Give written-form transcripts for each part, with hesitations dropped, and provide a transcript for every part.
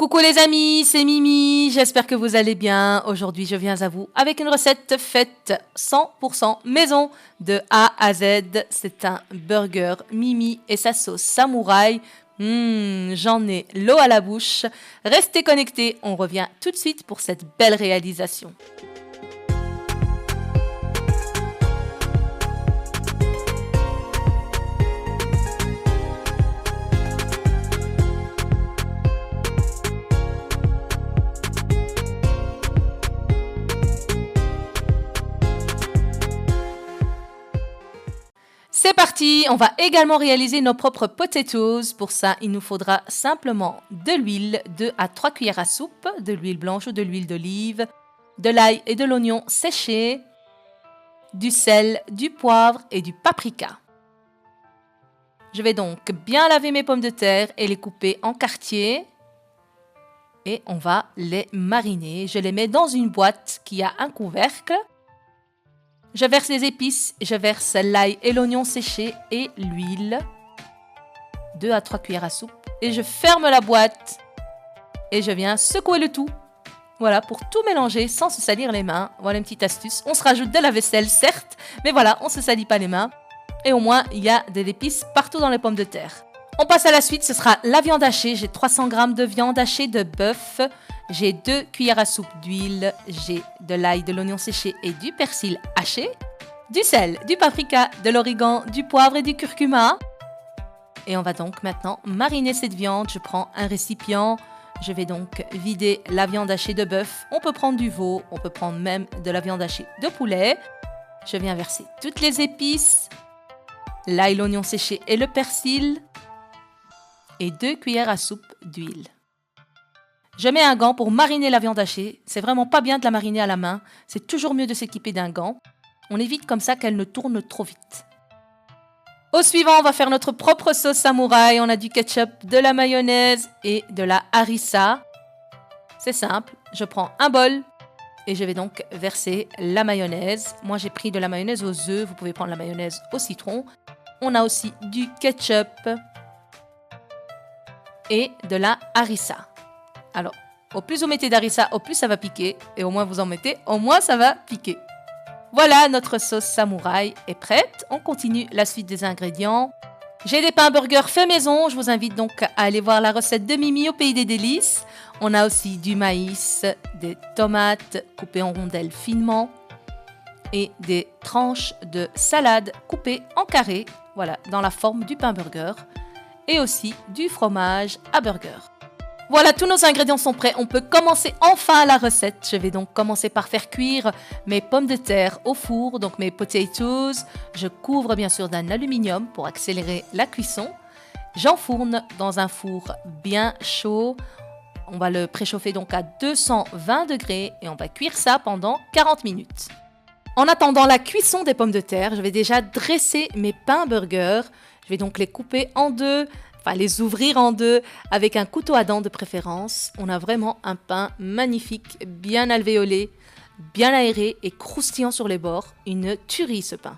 Coucou les amis, c'est Mimi, j'espère que vous allez bien. Aujourd'hui, je viens à vous avec une recette faite 100% maison de A à Z. C'est un burger Mimi et sa sauce samouraï. J'en ai l'eau à la bouche. Restez connectés, on revient tout de suite pour cette belle réalisation. C'est parti, on va également réaliser nos propres potatoes. Pour ça, il nous faudra simplement de l'huile, 2 à 3 cuillères à soupe, de l'huile blanche ou de l'huile d'olive, de l'ail et de l'oignon séché, du sel, du poivre et du paprika. Je vais donc bien laver mes pommes de terre et les couper en quartiers. Et on va les mariner. Je les mets dans une boîte qui a un couvercle. Je verse les épices, je verse l'ail et l'oignon séché et l'huile. 2 à 3 cuillères à soupe. Et je ferme la boîte. Et je viens secouer le tout. Voilà, pour tout mélanger sans se salir les mains. Voilà une petite astuce. On se rajoute de la vaisselle, certes. Mais voilà, on ne se salit pas les mains. Et au moins, il y a de l'épice partout dans les pommes de terre. On passe à la suite, ce sera la viande hachée. J'ai 300 g de viande hachée de bœuf. J'ai 2 cuillères à soupe d'huile, j'ai de l'ail, de l'oignon séché et du persil haché, du sel, du paprika, de l'origan, du poivre et du curcuma. Et on va donc maintenant mariner cette viande. Je prends un récipient, je vais donc vider la viande hachée de bœuf. On peut prendre du veau, on peut prendre même de la viande hachée de poulet. Je viens verser toutes les épices, l'ail, l'oignon séché et le persil et 2 cuillères à soupe d'huile. Je mets un gant pour mariner la viande hachée. C'est vraiment pas bien de la mariner à la main. C'est toujours mieux de s'équiper d'un gant. On évite comme ça qu'elle ne tourne trop vite. Au suivant, on va faire notre propre sauce samouraï. On a du ketchup, de la mayonnaise et de la harissa. C'est simple. Je prends un bol et je vais donc verser la mayonnaise. Moi, j'ai pris de la mayonnaise aux œufs. Vous pouvez prendre la mayonnaise au citron. On a aussi du ketchup et de la harissa. Alors, au plus vous mettez d'harissa, au plus ça va piquer. Et au moins vous en mettez, au moins ça va piquer. Voilà, notre sauce samouraï est prête. On continue la suite des ingrédients. J'ai des pains burgers faits maison. Je vous invite donc à aller voir la recette de Mimi au Pays des Délices. On a aussi du maïs, des tomates coupées en rondelles finement et des tranches de salade coupées en carrés. Voilà, dans la forme du pain burger. Et aussi du fromage à burger. Voilà, tous nos ingrédients sont prêts. On peut commencer enfin la recette. Je vais donc commencer par faire cuire mes pommes de terre au four, donc mes potatoes. Je couvre bien sûr d'un aluminium pour accélérer la cuisson. J'enfourne dans un four bien chaud. On va le préchauffer donc à 220 degrés et on va cuire ça pendant 40 minutes. En attendant la cuisson des pommes de terre, je vais déjà dresser mes pains burgers. Je vais donc les couper en deux. Enfin, les ouvrir en deux avec un couteau à dents de préférence. On a vraiment un pain magnifique, bien alvéolé, bien aéré et croustillant sur les bords. Une tuerie ce pain.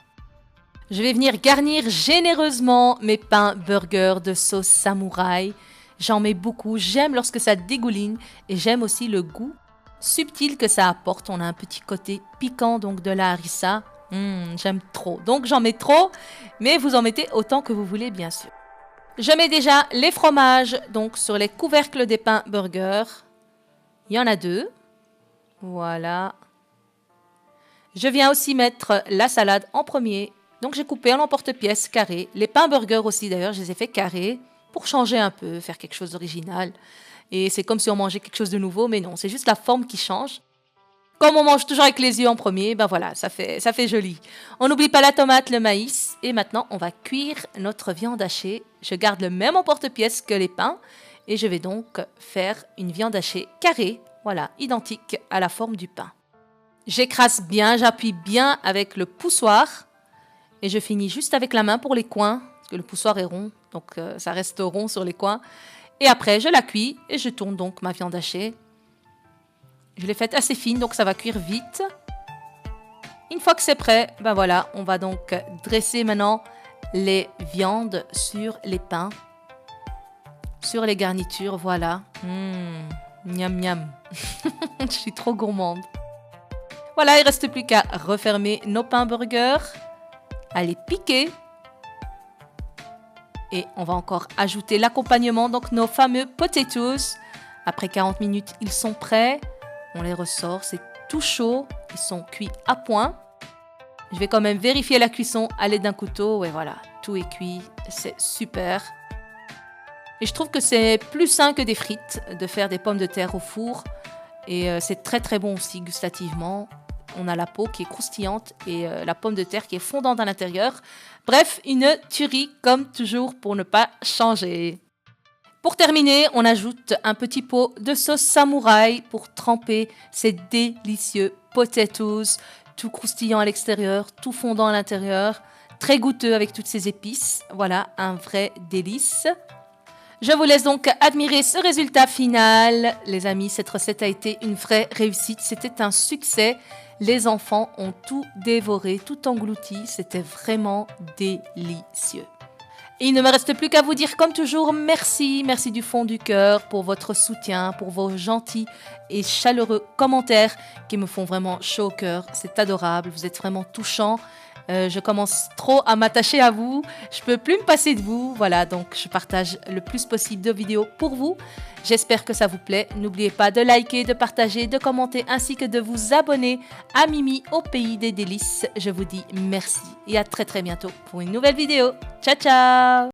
Je vais venir garnir généreusement mes pains burgers de sauce samouraï. J'en mets beaucoup, j'aime lorsque ça dégouline et j'aime aussi le goût subtil que ça apporte. On a un petit côté piquant donc de la harissa. J'aime trop. Donc j'en mets trop, mais vous en mettez autant que vous voulez bien sûr. Je mets déjà les fromages donc sur les couvercles des pains burgers. Il y en a 2. Voilà. Je viens aussi mettre la salade en premier. Donc j'ai coupé en emporte-pièce carré. Les pains burgers aussi d'ailleurs, je les ai fait carrés pour changer un peu, faire quelque chose d'original. Et c'est comme si on mangeait quelque chose de nouveau, mais non, c'est juste la forme qui change. Comme on mange toujours avec les yeux en premier, ben voilà, ça fait joli. On n'oublie pas la tomate, le maïs. Et maintenant, on va cuire notre viande hachée. Je garde le même emporte-pièce que les pains. Et je vais donc faire une viande hachée carrée, voilà, identique à la forme du pain. J'écrase bien, j'appuie bien avec le poussoir. Et je finis juste avec la main pour les coins, parce que le poussoir est rond, donc ça reste rond sur les coins. Et après, je la cuis et je tourne donc ma viande hachée. Je l'ai faite assez fine, donc ça va cuire vite. Une fois que c'est prêt, ben voilà, on va donc dresser maintenant les viandes sur les pains. sur les garnitures, voilà. Miam miam. Je suis trop gourmande. Voilà, il ne reste plus qu'à refermer nos pains burgers, à les piquer. Et on va encore ajouter l'accompagnement, donc nos fameux potatoes. Après 40 minutes, ils sont prêts. On les ressort, c'est tout chaud. Ils sont cuits à point. Je vais quand même vérifier la cuisson à l'aide d'un couteau. Et voilà, tout est cuit, c'est super. Et je trouve que c'est plus sain que des frites de faire des pommes de terre au four. Et c'est très très bon aussi gustativement. On a la peau qui est croustillante et la pomme de terre qui est fondante à l'intérieur. Bref, une tuerie comme toujours pour ne pas changer. Pour terminer, on ajoute un petit pot de sauce samouraï pour tremper ces délicieux potatoes, tout croustillant à l'extérieur, tout fondant à l'intérieur, très goûteux avec toutes ces épices. Voilà, un vrai délice. Je vous laisse donc admirer ce résultat final. Les amis, cette recette a été une vraie réussite. C'était un succès. Les enfants ont tout dévoré, tout englouti. C'était vraiment délicieux. Et il ne me reste plus qu'à vous dire comme toujours merci, merci du fond du cœur pour votre soutien, pour vos gentils et chaleureux commentaires qui me font vraiment chaud au cœur. C'est adorable, vous êtes vraiment touchants. Je commence trop à m'attacher à vous, je peux plus me passer de vous, voilà, donc je partage le plus possible de vidéos pour vous. J'espère que ça vous plaît, n'oubliez pas de liker, de partager, de commenter ainsi que de vous abonner à Mimi au pays des délices. Je vous dis merci et à très très bientôt pour une nouvelle vidéo. Ciao ciao!